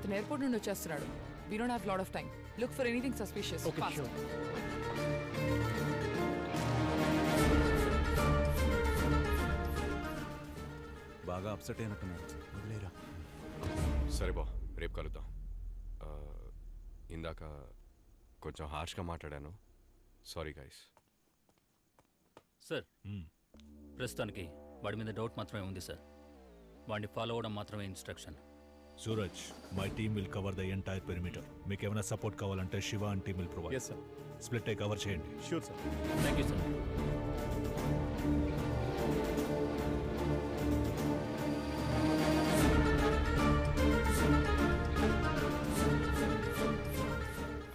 అతను ఎయిర్పోర్ట్ నుండి వచ్చేస్తున్నాడు. We don't have lot of time. Look for anything suspicious. Okay, fast. sure. బాగా upset అయినట్టున్నాడు. వదిలేరా. సరే బా, రేపు కలుద్దాం. ఇందాక కొంచెం హార్ష్గా మాట్లాడాను. Sorry guys. సార్, ప్రస్తుతానికి వాడి మీద డౌట్ మాత్రమే ఉంది సార్. వాడిని ఫాలో అవ్వడం మాత్రమే instruction. Suraj, my team will cover the entire perimeter. మీకు ఏమైనా సపోర్ట్ కావాలంటే Shiva and team will provide. Yes sir. Split అయి కవర్ చేయండి. Sure sir. Thank you sir.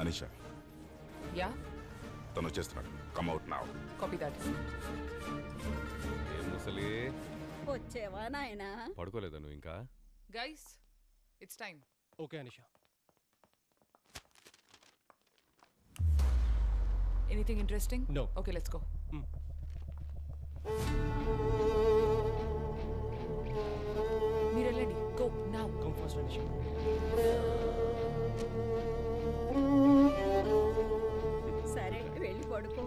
Anisha, Yeah? తను వచ్చేస్తున్నాడు. Come out now. Copy that. ఏం ముసలి వచ్చేవా నాయనా? పడుకోలేదా నువ్వు ఇంకా? Guys, it's time. Okay Anisha. Anything interesting? No. Okay, let's go. మీరు వెళ్ళండి. Go now. Come fast Anisha. సరే వెళ్ళి పడుకో.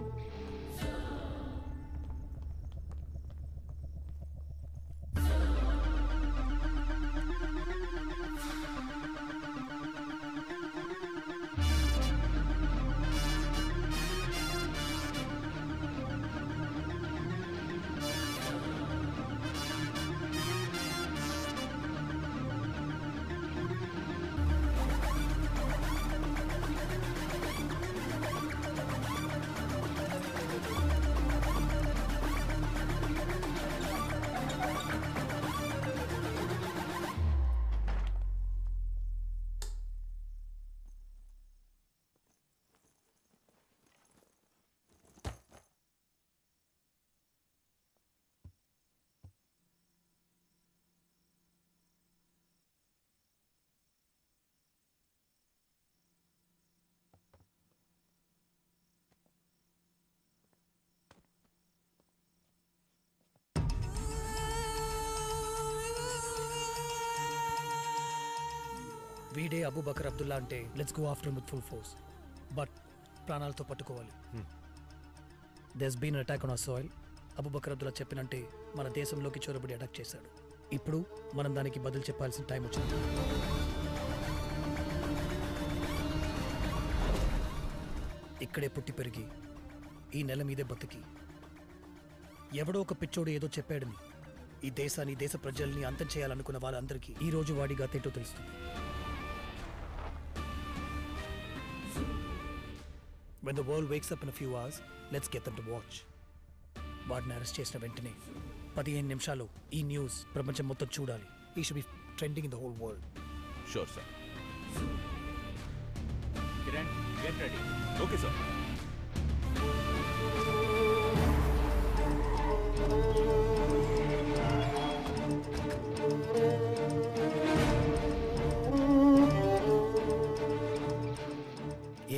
వీడే అబూబకర్ అబ్దుల్లా అంటే let's go after with full force. But ప్రాణాలతో పట్టుకోవాలి. There's been attack on our soil. Abubakar Abdullah చెప్పినంటే మన దేశంలోకి చొరబడి అటాక్ చేశాడు. ఇప్పుడు మనం దానికి బదులు చెప్పాల్సిన టైం వచ్చింది. ఇక్కడే పుట్టి పెరిగి ఈ నెల మీదే బతికి ఎవడో ఒక పిచ్చోడు ఏదో చెప్పాడని ఈ దేశాన్ని, దేశ ప్రజల్ని అంతం చేయాలనుకున్న వాళ్ళందరికీ ఈ రోజు వాడి గతేంటో తెలుస్తుంది. When the world wakes up in a few hours, let's get them to watch. వాడిని అరెస్ట్ చేసిన వెంటనే 15 నిమిషాలు ఈ న్యూస్ ప్రపంచం మొత్తం చూడాలి. He should be trending in the whole world. Sure sir. Kiran, get ready. Okay sir.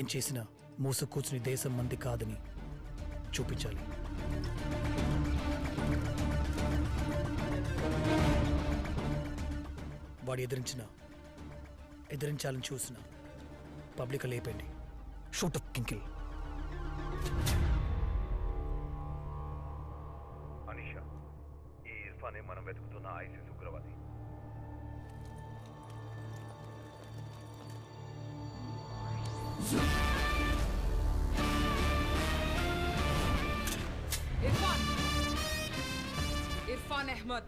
ఏం చేసినా మూసు కూర్చుని దేశం మంది కాదని చూపించాలి. వాడు ఎదిరించాలని చూసిన పబ్లిక్ లేపండి. Shoot up కింకిల్. అనిషా, ఈ ఇర్ఫానే మనం వెతుకుతున్న ఐసిస్ ఉగ్రవాది. Irfan Ahmad.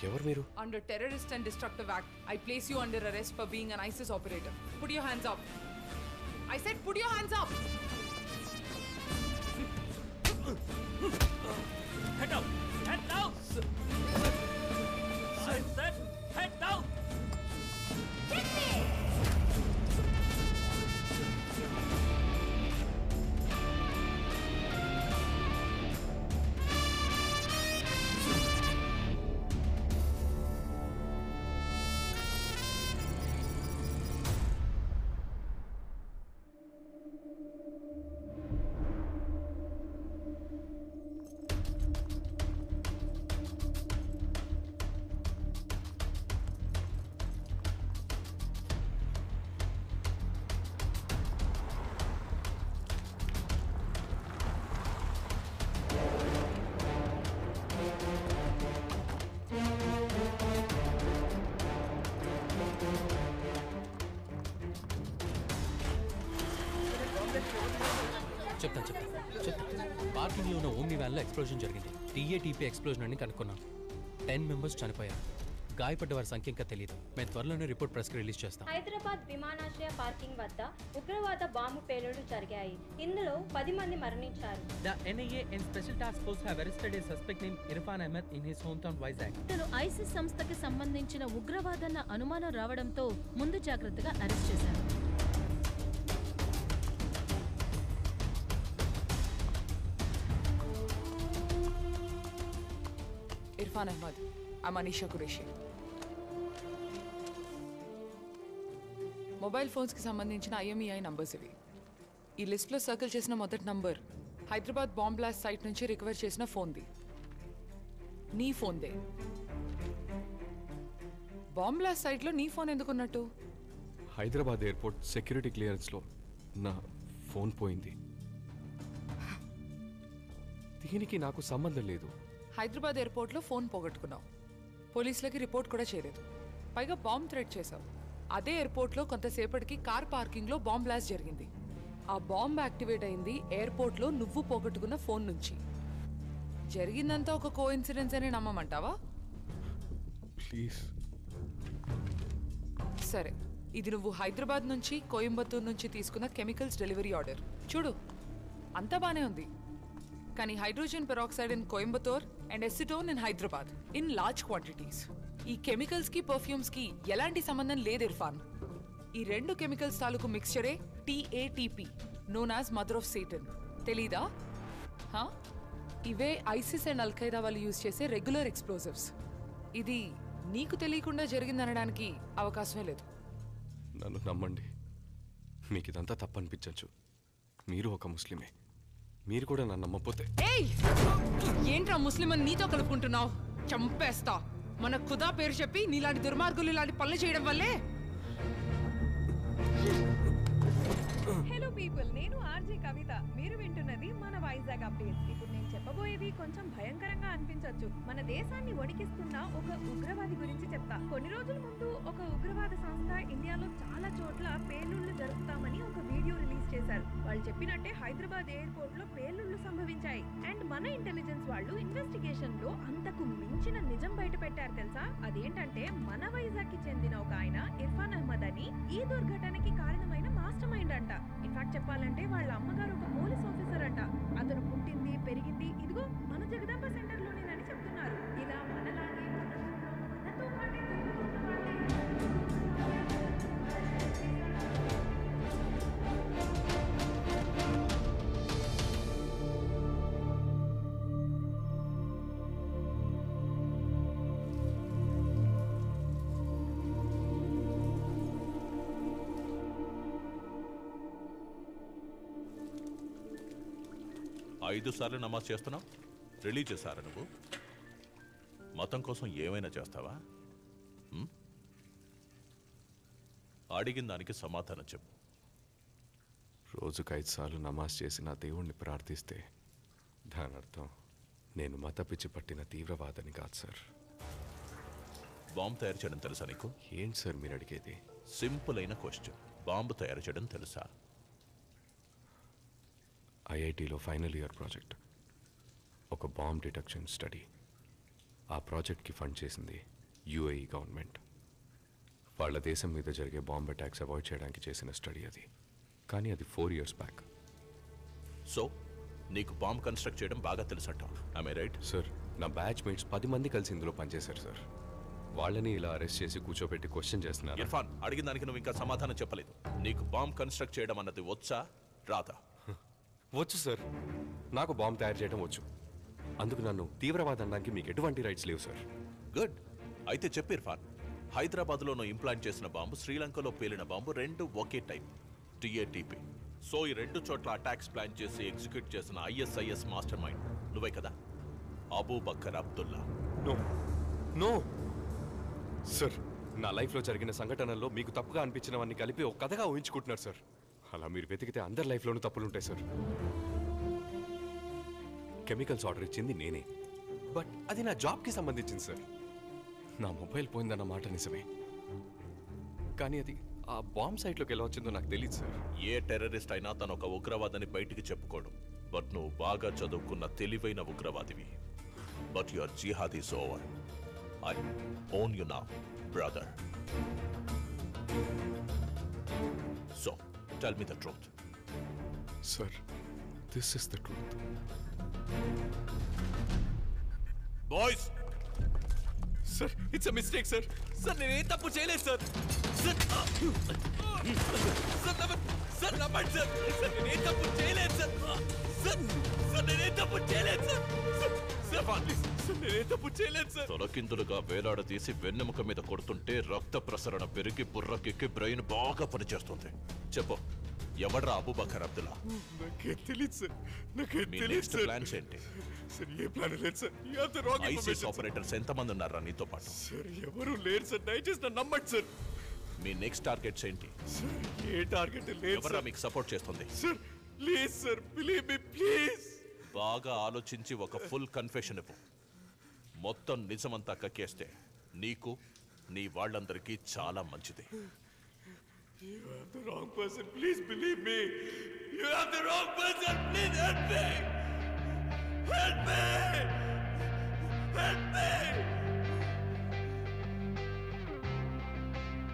ఎవరు మీరు? Under Terrorist and Destructive Act, I place you under arrest for being an ISIS operator. Put your hands up. I said put your hands up. Head down. Head down. I said head down. Hit me. పార్కింగ్లో ఉన్న omni వ్యాన్లో explosion జరిగింది. టీఏటీపీ explosion అని కనుక్కున్నాం. 10 members చనిపోయారు. గాయపడ్డ వారి సంఖ్య ఇంకా తెలియదు. మేము త్వరలోనే రిపోర్ట్ ప్రెస్కి రిలీజ్ చేస్తాం. హైదరాబాద్ విమానాశ్రయ పార్కింగ్ వద్ద ఉగ్రవాద బాంబు పేలుళ్లు జరిగాయి. ఇందులో 10 మంది మరణించారు. The NIA and Special Task Force have arrested a suspect named Irfan Ahmed in his hometown Vizag. ఇతను ఐసిస్ సంస్థకి సంబంధించిన ఉగ్రవాదన్న అనుమానం రావడంతో ముందు జాగ్రత్తగా అరెస్ట్ చేశారు. Irfan Ahmed, I'm Anisha Qureshi. Mobile ఫోన్స్కి సంబంధించిన IMEI నంబర్స్ ఇవి. ఈ లిస్ట్లో సర్కిల్ చేసిన మొదటి number Hyderabad bomb blast site నుంచి రికవర్ చేసిన ఫోన్ది. నీ ఫోన్దే. బాంబ్ బ్లాస్ట్ సైట్లో నీ ఫోన్ ఎందుకున్నట్టు? హైదరాబాద్ ఎయిర్పోర్ట్ సెక్యూరిటీ క్లియరెన్స్లో నా ఫోన్ పోయింది. దీనికి నాకు సంబంధం లేదు. హైదరాబాద్ ఎయిర్పోర్ట్లో ఫోన్ పోగొట్టుకున్నావు. పోలీసులకి రిపోర్ట్ కూడా చేయలేదు. పైగా బాంబ్ థ్రెట్ చేశావు. అదే ఎయిర్పోర్ట్లో కొంతసేపటికి కార్ పార్కింగ్లో బాంబ్ బ్లాస్ట్ జరిగింది. ఆ బాంబ్ యాక్టివేట్ అయింది ఎయిర్పోర్ట్లో నువ్వు పోగొట్టుకున్న ఫోన్ నుంచి. జరిగిందంతా ఒక కోఇన్సిడెన్స్ అని నమ్మమంటావా? ప్లీజ్. సరే, ఇది నువ్వు హైదరాబాద్ నుంచి కోయంబత్తూర్ నుంచి తీసుకున్న కెమికల్స్ డెలివరీ ఆర్డర్. చూడు, అంతా బానే ఉంది. కానీ hydrogen peroxide in Coimbatore and acetone in Hyderabad in large quantities. ఈ కెమికల్స్కి పర్ఫ్యూమ్స్కి ఎలాంటి సంబంధం లేదు ఇర్ఫాన్. ఈ 2 కెమికల్స్ తాలూకు మిక్స్చరే TATP, known as mother of Satan. తెలీదా? ఇవే ఐసిస్ అండ్ అల్ఖైదా వాళ్ళు యూజ్ చేసే రెగ్యులర్ ఎక్స్ప్లోజివ్స్. ఇది నీకు తెలియకుండా జరిగిందనడానికి అవకాశమే లేదు. నన్ను నమ్మండి, మీకు ఇదంతా తప్పనిపించచ్చు. మీరు ఒక ముస్లిమే. మీరు కూడా నన్ను నమ్మపోతే. ఏయ్, ఏంట్రా ముస్లిం అని నీతో కలుపుకుంటున్నావు? చంపేస్తా. మన ఖుదా పేరు చెప్పి నీలాంటి దుర్మార్గులు ఇలాంటి పనులు చేయడం వల్లే. హలో పీపుల్, నేను ఆర్జే కవిత. మీరు వింటున్నది మన వైజాగ్ అప్డేట్స్. ఇప్పుడు నేను చెప్పబోయేది కొంచెం భయంకరంగా అనిపించవచ్చు. మన దేశాన్ని వణికిస్తున్న ఒక ఉగ్రవాది గురించి చెప్తా. కొన్ని రోజుల ముందు ఒక ఉగ్రవాద సంస్థ ఇండియాలో చాలా చోట్ల పేలుళ్లు జరుపుతామని ఒక వీడియో రిలీజ్ చేశారు. వాళ్ళు చెప్పినట్టే హైదరాబాద్ ఎయిర్పోర్ట్ లో పేలుళ్లు సంభవించాయి. అండ్ మన ఇంటెలిజెన్స్ వాళ్ళు ఇన్వెస్టిగేషన్ లో అంతకు మించిన నిజం బయట పెట్టారు తెలుసా? అదేంటంటే మన వైజాగ్ కి చెందిన ఒక ఆయన ఇర్ఫాన్ అహ్మద్ అని ఈ దుర్ఘటనకి కారణమైన మాస్టర్ మైండ్ అంట. ఇన్ఫాక్ట్ చెప్పాలంటే వాళ్ళ అమ్మగారు ఒక పోలీస్ ఆఫీసర్ అంట. అతను పుట్టింది పెరిగింది ఇదిగో మన జగదాంబ సెంటర్ లోనేనని చెప్తున్నారు. ఇలా మనలాగే మనతో పాటే తిరుగుతున్న వాళ్ళే. ఐదు సార్లు నమాజ్ చేస్తున్నావు. రిలీజ్ చేశారా నువ్వు? మతం కోసం ఏమైనా చేస్తావా? అడిగిన దానికి సమాధానం చెప్పు. రోజుకు 5 సార్లు నమాజ్ చేసి నా దేవుణ్ణి ప్రార్థిస్తే దాని అర్థం నేను మత పిచ్చి పట్టిన తీవ్రవాదని కాదు సార్. బాంబు తయారు చేయడం తెలుసా నీకు? ఏంటి సార్ మీరు అడిగేది? సింపుల్ అయిన క్వశ్చన్. బాంబు తయారు చేయడం తెలుసా? ఐఐటిలో ఫైనల్ ఇయర్ ప్రాజెక్ట్ ఒక బాంబ్ డిటెక్షన్ స్టడీ. ఆ ప్రాజెక్ట్కి ఫండ్ చేసింది UAE గవర్నమెంట్. వాళ్ళ దేశం మీద జరిగే బాంబ్ అటాక్స్ అవాయిడ్ చేయడానికి చేసిన స్టడీ అది. కానీ అది 4 years బ్యాక్. సో నీకు బాంబ్ కన్స్ట్రక్ట్ చేయడం బాగా తెలుసంట. I am right? సార్, నా బ్యాచ్ మేట్స్ 10 మంది కలిసి ఇందులో పనిచేశారు సార్. వాళ్ళని ఇలా అరెస్ట్ చేసి కూర్చోబెట్టి క్వశ్చన్ చేస్తున్నారు. ఇర్ఫాన్, అడిగిన దానికి నువ్వు ఇంకా సమాధానం చెప్పలేదు. నీకు బాంబ్ కన్స్ట్రక్ట్ చేయడం అన్నది వచ్చా రాదా? వచ్చు సార్, నాకు బాంబ్ తయారు చేయడం వచ్చు. అందుకు నన్ను తీవ్రవాదం అనడానికి మీకు ఎటువంటి రైట్స్ లేవు సార్. గుడ్. అయితే చెప్పు ఇర్ఫాన్, హైదరాబాద్లోనూ ఇంప్లాంట్ చేసిన బాంబు, శ్రీలంకలో పేలిన బాంబు 2 ఒకే టైప్, TATP. సో ఈ 2 చోట్ల అటాక్స్ ప్లాన్ చేసి ఎగ్జిక్యూట్ చేసిన ISIS మాస్టర్ మైండ్ నువ్వే కదా? Abu Bakar Abdullah. No no sir, నా లైఫ్లో జరిగిన సంఘటనల్లో మీకు తప్పుగా అనిపించినవన్నీ కలిపి ఒక కథగా ఊహించుకుంటున్నారు సార్. అలా మీరు వెతికితే అందరి లైఫ్లోనూ తప్పులుంటాయి సార్. కెమికల్స్ ఆర్డర్ ఇచ్చింది నేనే, బట్ అది నా జాబ్కి సంబంధించింది సార్. నా మొబైల్ పోయిందన్న మాట నిజమే, కానీ అది ఆ బాంబ్ సైట్లోకి ఎలా వచ్చిందో నాకు తెలియదు సార్. ఏ టెర్రరిస్ట్ అయినా తను ఒక ఉగ్రవాదని బయటికి చెప్పుకోడు. బట్ నువ్వు బాగా చదువుకున్న తెలివైన ఉగ్రవాదివి. But your jihad is over. I own you now brother. So tell me the truth. Sir, this is the truth. Boys, sir it's a mistake sir. Sir నేనేం తప్పు చేయలేదు సార్. సార్ నమ్మండి సార్. సార్ నేనేం తప్పు చేయలేదు సార్. సార్ నేనేం తప్పు చేయలేదు సార్. నేనేం తప్పు చేయలేదు సార్. తొలకిందులుగా వేలాడదీసి వెన్నెముక మీద కొడుతుంటే రక్త ప్రసరణ పెరిగి బుర్రకెక్కి బ్రెయిన్ బాగా పనిచేస్తుంది. చెప్పు, ఎవడ్రా అబూబకర్ అబ్దుల్లా? నాకే తెలియదు సార్. నాకే మీ తెలియదు నెక్స్ట్ సార్. ప్లాన్స్ ఏంటి? సార్ ఏ ప్లాన్ లేదు sir. You have the wrong ISIS information. Operators ఎంతమంది ఉన్నారా నీతో పాటు? సార్ ఎవరు లేరు సార్. దయచేసి నన్ను నమ్మండి సార్. మీ నెక్స్ట్ టార్గెట్స్ ఏంటి? సార్ ఏ టార్గెట్ లేదు ఎవరా సార్. మీకు సపోర్ట్ చేస్తుంది? Sir please sir, believe me please. బాగా ఆలోచించి ఒక ఫుల్ కన్ఫెషన్ ఇవ్వు. మొత్తం నిజమంతా కక్కేస్తే నీకు, నీ వాళ్ళందరికీ చాలా మంచిది. You have the wrong person. Please believe me. You have the wrong person. Please help me. Help me. Help me.